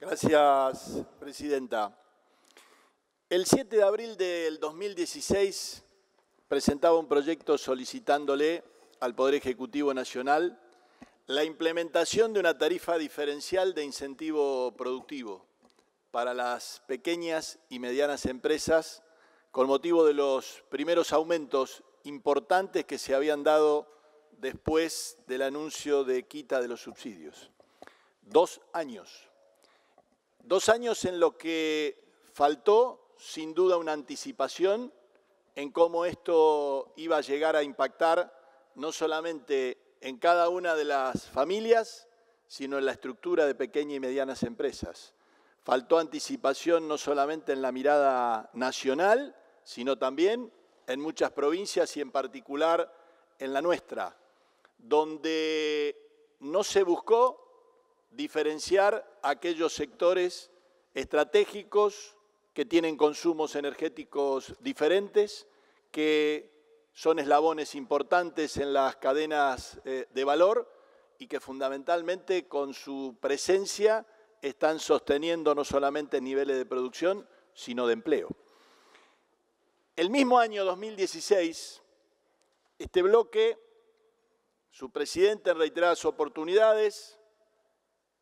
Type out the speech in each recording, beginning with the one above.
Gracias, Presidenta. El 7 de abril del 2016 presentaba un proyecto solicitándole al Poder Ejecutivo Nacional la implementación de una tarifa diferencial de incentivo productivo para las pequeñas y medianas empresas con motivo de los primeros aumentos importantes que se habían dado después del anuncio de quita de los subsidios. 2 años. 2 años en lo que faltó, sin duda, una anticipación en cómo esto iba a llegar a impactar no solamente en cada una de las familias, sino en la estructura de pequeñas y medianas empresas. Faltó anticipación no solamente en la mirada nacional, sino también en muchas provincias y en particular en la nuestra, donde no se buscó diferenciar aquellos sectores estratégicos que tienen consumos energéticos diferentes, que son eslabones importantes en las cadenas de valor y que fundamentalmente con su presencia están sosteniendo no solamente niveles de producción, sino de empleo. El mismo año 2016, este bloque, su presidente en reiteradas oportunidades,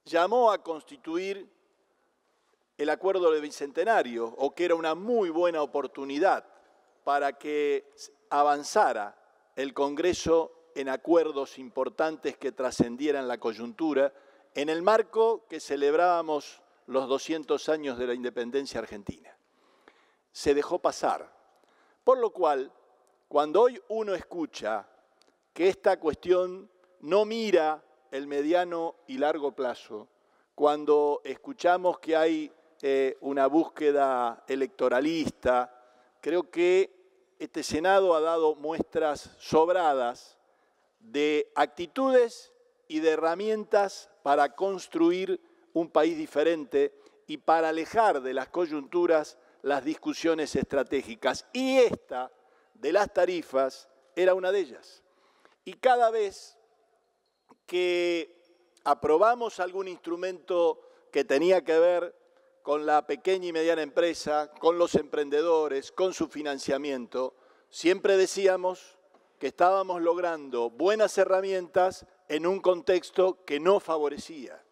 llamó a constituir el acuerdo del Bicentenario, o que era una muy buena oportunidad para que avanzara el Congreso en acuerdos importantes que trascendieran la coyuntura, en el marco que celebrábamos los 200 años de la independencia argentina. Se dejó pasar, por lo cual, cuando hoy uno escucha que esta cuestión no mira el mediano y largo plazo, cuando escuchamos que hay una búsqueda electoralista, creo que este Senado ha dado muestras sobradas de actitudes y de herramientas para construir un país diferente y para alejar de las coyunturas las discusiones estratégicas. Y esta de las tarifas era una de ellas. Y cada vez que aprobamos algún instrumento que tenía que ver con la pequeña y mediana empresa, con los emprendedores, con su financiamiento, siempre decíamos que estábamos logrando buenas herramientas en un contexto que no favorecía.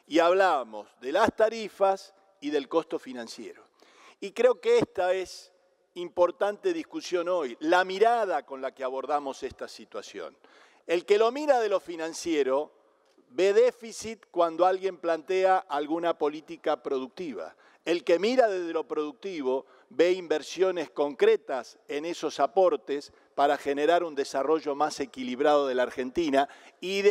Y hablábamos de las tarifas y del costo financiero. Y creo que esta es importante discusión hoy, la mirada con la que abordamos esta situación. El que lo mira de lo financiero ve déficit cuando alguien plantea alguna política productiva. El que mira desde lo productivo ve inversiones concretas en esos aportes para generar un desarrollo más equilibrado de la Argentina y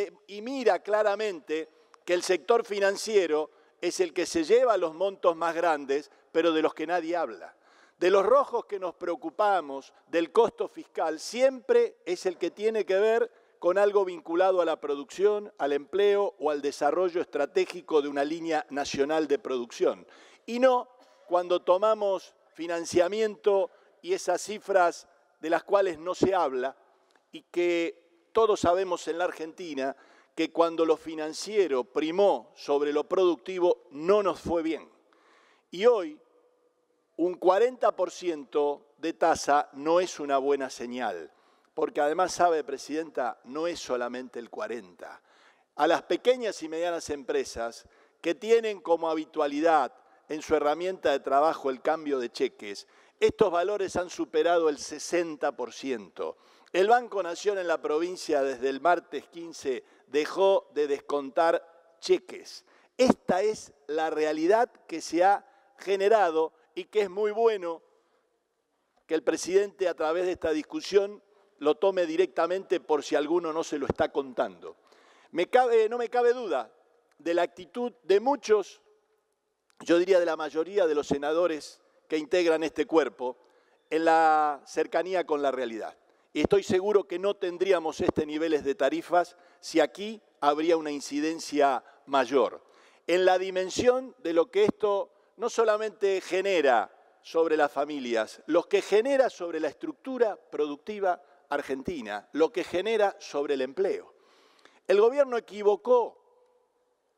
mira claramente que el sector financiero es el que se lleva los montos más grandes, pero de los que nadie habla. De los rojos que nos preocupamos, del costo fiscal, siempre es el que tiene que ver con algo vinculado a la producción, al empleo o al desarrollo estratégico de una línea nacional de producción. Y no cuando tomamos financiamiento y esas cifras de las cuales no se habla y que todos sabemos en la Argentina que cuando lo financiero primó sobre lo productivo no nos fue bien. Y hoy un 40% de tasa no es una buena señal. Porque además, sabe, Presidenta, no es solamente el 40. A las pequeñas y medianas empresas que tienen como habitualidad en su herramienta de trabajo el cambio de cheques, estos valores han superado el 60%. El Banco Nación en la provincia desde el martes 15 dejó de descontar cheques. Esta es la realidad que se ha generado y que es muy bueno que el presidente a través de esta discusión lo tome directamente por si alguno no se lo está contando. No me cabe duda de la actitud de muchos, yo diría de la mayoría de los senadores que integran este cuerpo, en la cercanía con la realidad. Y estoy seguro que no tendríamos niveles de tarifas si aquí habría una incidencia mayor. En la dimensión de lo que esto no solamente genera sobre las familias, lo que genera sobre la estructura productiva argentina, lo que genera sobre el empleo. El gobierno equivocó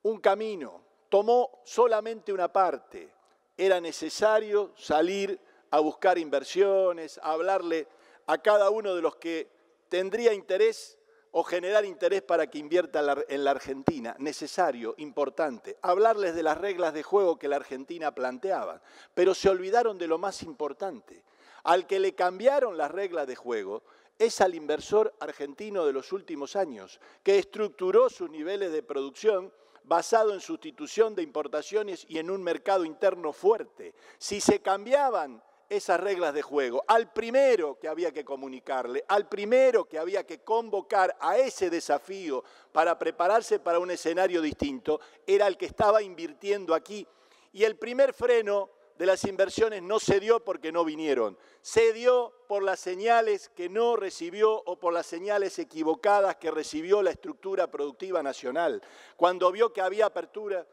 un camino tomó solamente una parte. Era necesario salir a buscar inversiones, a hablarle a cada uno de los que tendría interés o generar interés para que invierta en la Argentina. Necesario, importante. Hablarles de las reglas de juego que la Argentina planteaba. Pero se olvidaron de lo más importante. Al que le cambiaron las reglas de juego es al inversor argentino de los últimos años, que estructuró sus niveles de producción basado en sustitución de importaciones y en un mercado interno fuerte. Si se cambiaban esas reglas de juego, al primero que había que comunicarle, al primero que había que convocar a ese desafío para prepararse para un escenario distinto, era el que estaba invirtiendo aquí. Y el primer freno de las inversiones no se dio porque no vinieron, se dio por las señales que no recibió o por las señales equivocadas que recibió la estructura productiva nacional. Cuando vio que había apertura,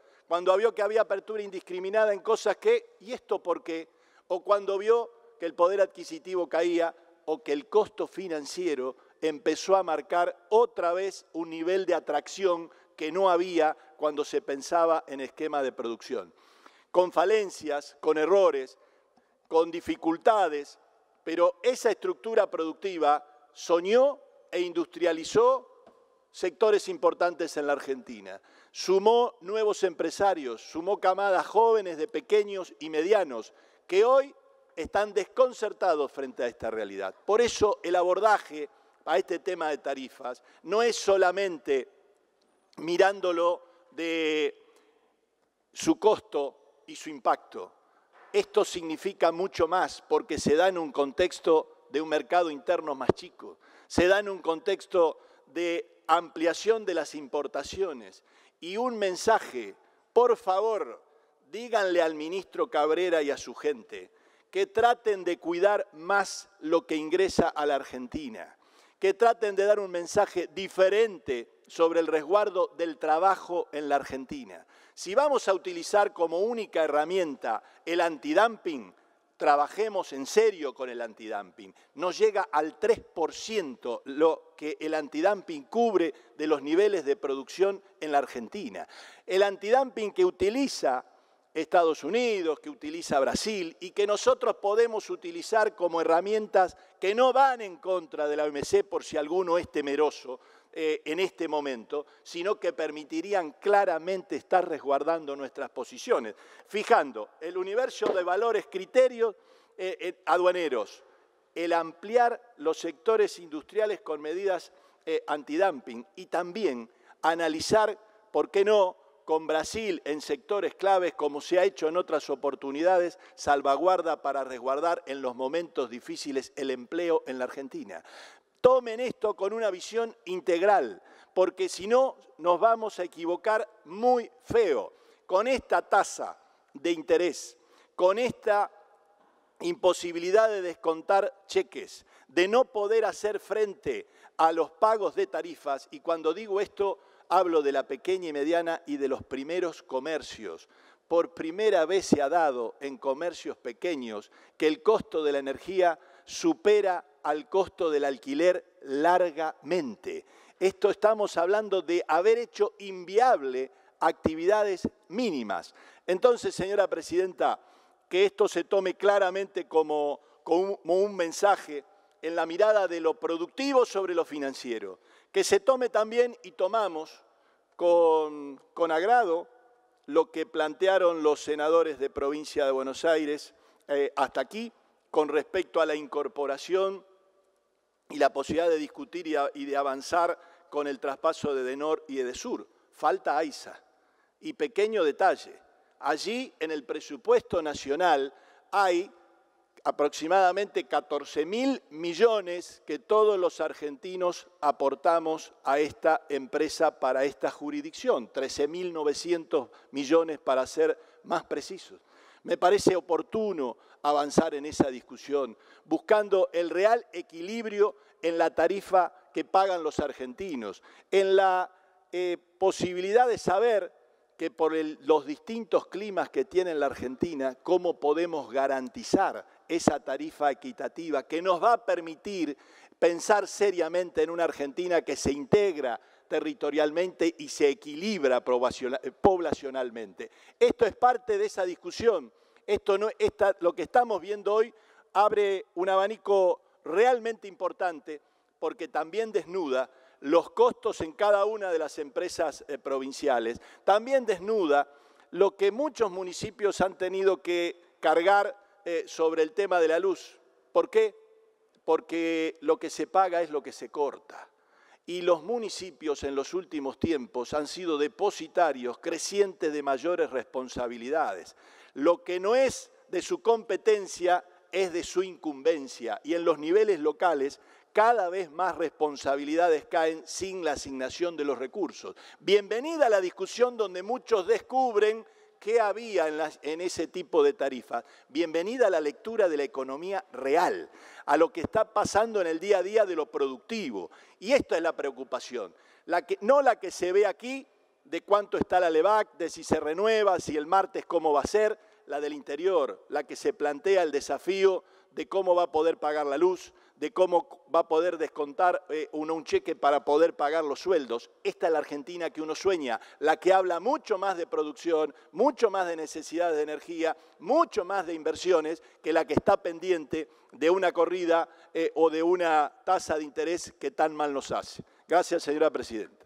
indiscriminada en cosas que, ¿y esto por qué? O cuando vio que el poder adquisitivo caía o que el costo financiero empezó a marcar otra vez un nivel de atracción que no había cuando se pensaba en esquema de producción. Con falencias, con errores, con dificultades, pero esa estructura productiva soñó e industrializó sectores importantes en la Argentina. Sumó nuevos empresarios, sumó camadas jóvenes de pequeños y medianos que hoy están desconcertados frente a esta realidad. Por eso el abordaje a este tema de tarifas no es solamente mirándolo de su costo y su impacto. Esto significa mucho más porque se da en un contexto de un mercado interno más chico, se da en un contexto de ampliación de las importaciones y un mensaje, por favor, díganle al ministro Cabrera y a su gente que traten de cuidar más lo que ingresa a la Argentina, que traten de dar un mensaje diferente sobre el resguardo del trabajo en la Argentina. Si vamos a utilizar como única herramienta el antidumping, trabajemos en serio con el antidumping. Nos llega al 3% lo que el antidumping cubre de los niveles de producción en la Argentina. El antidumping que utiliza Estados Unidos, que utiliza Brasil y que nosotros podemos utilizar como herramientas que no van en contra de la OMC por si alguno es temeroso en este momento, sino que permitirían claramente estar resguardando nuestras posiciones, fijando el universo de valores, criterios aduaneros, el ampliar los sectores industriales con medidas antidumping y también analizar, ¿por qué no?, con Brasil en sectores claves, como se ha hecho en otras oportunidades, salvaguarda para resguardar en los momentos difíciles el empleo en la Argentina. Tomen esto con una visión integral, porque si no nos vamos a equivocar muy feo. Con esta tasa de interés, con esta imposibilidad de descontar cheques, de no poder hacer frente a los pagos de tarifas, y cuando digo esto, hablo de la pequeña y mediana y de los primeros comercios. Por primera vez se ha dado en comercios pequeños que el costo de la energía supera al costo del alquiler largamente. Esto estamos hablando de haber hecho inviable actividades mínimas. Entonces, señora presidenta, que esto se tome claramente como un mensaje en la mirada de lo productivo sobre lo financiero. Que se tome también, y tomamos con agrado, lo que plantearon los senadores de Provincia de Buenos Aires hasta aquí, con respecto a la incorporación y la posibilidad de discutir y de avanzar con el traspaso de Edenor y Edesur. Falta AISA. Y pequeño detalle, allí en el presupuesto nacional hay aproximadamente 14.000 millones que todos los argentinos aportamos a esta empresa para esta jurisdicción, 13.900 millones para ser más precisos. Me parece oportuno avanzar en esa discusión, buscando el real equilibrio en la tarifa que pagan los argentinos, en la posibilidad de saber que por los distintos climas que tiene la Argentina, cómo podemos garantizar esa tarifa equitativa que nos va a permitir pensar seriamente en una Argentina que se integra territorialmente y se equilibra poblacionalmente. Esto es parte de esa discusión. Lo que estamos viendo hoy abre un abanico realmente importante porque también desnuda los costos en cada una de las empresas provinciales. También desnuda lo que muchos municipios han tenido que cargar sobre el tema de la luz. ¿Por qué? Porque lo que se paga es lo que se corta. Y los municipios en los últimos tiempos han sido depositarios crecientes de mayores responsabilidades. Lo que no es de su competencia es de su incumbencia. Y en los niveles locales cada vez más responsabilidades caen sin la asignación de los recursos. Bienvenida a la discusión donde muchos descubren qué había en ese tipo de tarifas. Bienvenida a la lectura de la economía real, a lo que está pasando en el día a día de lo productivo. Y esta es la preocupación, no la que se ve aquí, de cuánto está la LEVAC, de si se renueva, si el martes cómo va a ser, la del interior, la que se plantea el desafío de cómo va a poder pagar la luz, de cómo va a poder descontar un cheque para poder pagar los sueldos. Esta es la Argentina que uno sueña, la que habla mucho más de producción, mucho más de necesidades de energía, mucho más de inversiones, que la que está pendiente de una corrida o de una tasa de interés que tan mal nos hace. Gracias, señora presidenta.